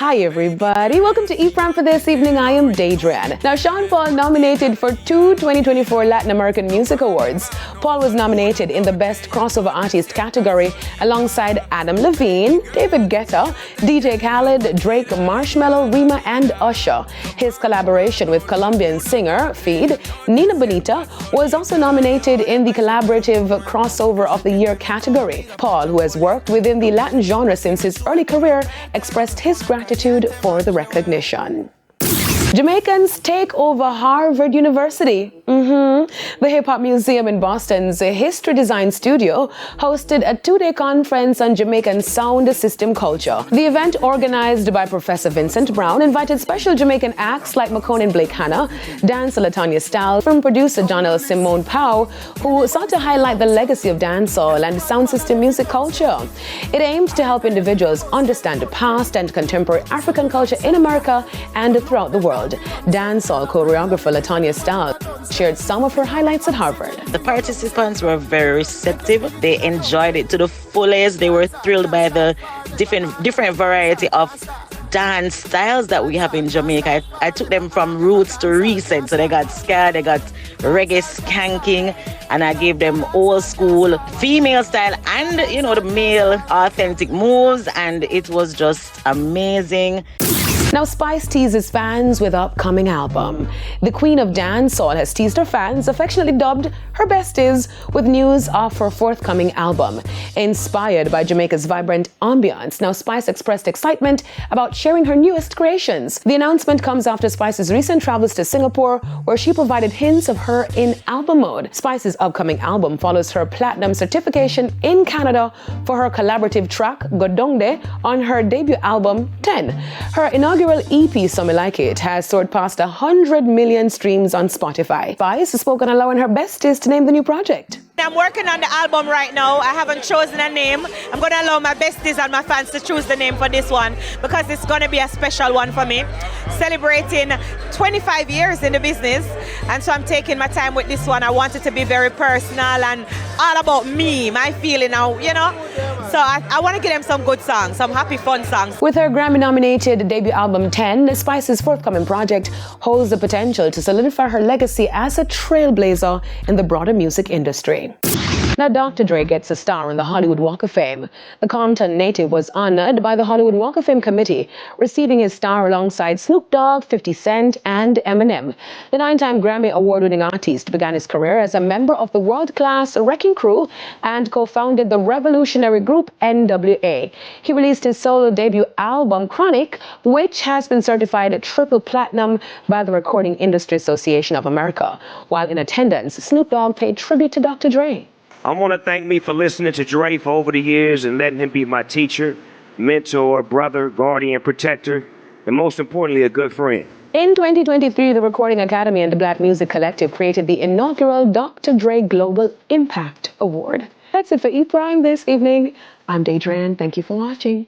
Hi everybody, welcome to E-Prime for this evening. I am Daedran. Now, Sean Paul nominated for two 2024 Latin American Music Awards. Paul was nominated in the Best Crossover Artist category alongside Adam Levine, David Guetta, DJ Khaled, Drake, Marshmello, Rema, and Usher. His collaboration with Colombian singer Feed, Nina Bonita, was also nominated in the Collaborative Crossover of the Year category. Paul, who has worked within the Latin genre since his early career, expressed his gratitude for the recognition. Jamaicans take over Harvard University. The Hip Hop Museum in Boston's History Design Studio hosted a two-day conference on Jamaican sound system culture. The event, organized by Professor Vincent Brown, invited special Jamaican acts like Maconin Blake Hanna, Dancehall Latanya Style, from producer John L. Simone Powell, who sought to highlight the legacy of dancehall and sound system music culture. It aimed to help individuals understand the past and contemporary African culture in America and throughout the world. Dancehall choreographer Latanya Style shared some of her highlights at Harvard. The participants were very receptive. They enjoyed it to the fullest. They were thrilled by the different variety of dance styles that we have in Jamaica. I took them from roots to recent. So they got ska, they got reggae skanking, and I gave them old school female style and, the male authentic moves, and it was just amazing. Now, Spice teases fans with upcoming album. The Queen of Dancehall has teased her fans, affectionately dubbed her besties, with news of her forthcoming album. Inspired by Jamaica's vibrant ambience, now Spice expressed excitement about sharing her newest creations. The announcement comes after Spice's recent travels to Singapore, where she provided hints of her in album mode. Spice's upcoming album follows her platinum certification in Canada for her collaborative track, Godongde, on her debut album, 10. Her inaugural EP, So Me Like It, has soared past 100 million streams on Spotify. Spice spoke on allowing her besties to name the new project. I'm working on the album right now. I haven't chosen a name. I'm going to allow my besties and my fans to choose the name for this one because it's going to be a special one for me. Celebrating 25 years in the business, and so I'm taking my time with this one. I want it to be very personal and all about me, my feeling now, So I want to give them some good songs, some happy, fun songs. With her Grammy-nominated debut album 10, Spice's forthcoming project holds the potential to solidify her legacy as a trailblazer in the broader music industry. Now, Dr. Dre gets a star on the Hollywood Walk of Fame. The Compton native was honored by the Hollywood Walk of Fame committee, receiving his star alongside Snoop Dogg, 50 Cent, and Eminem. The 9-time Grammy award-winning artist began his career as a member of the world-class Wrecking Crew and co-founded the revolutionary group NWA. He released his solo debut album, Chronic, which has been certified triple platinum by the Recording Industry Association of America. While in attendance, Snoop Dogg paid tribute to Dr. Dre. I want to thank me for listening to Dre for over the years and letting him be my teacher, mentor, brother, guardian, protector, and most importantly, a good friend. In 2023, the Recording Academy and the Black Music Collective created the inaugural Dr. Dre Global Impact Award. That's it for E-Prime this evening. I'm Daedran. Thank you for watching.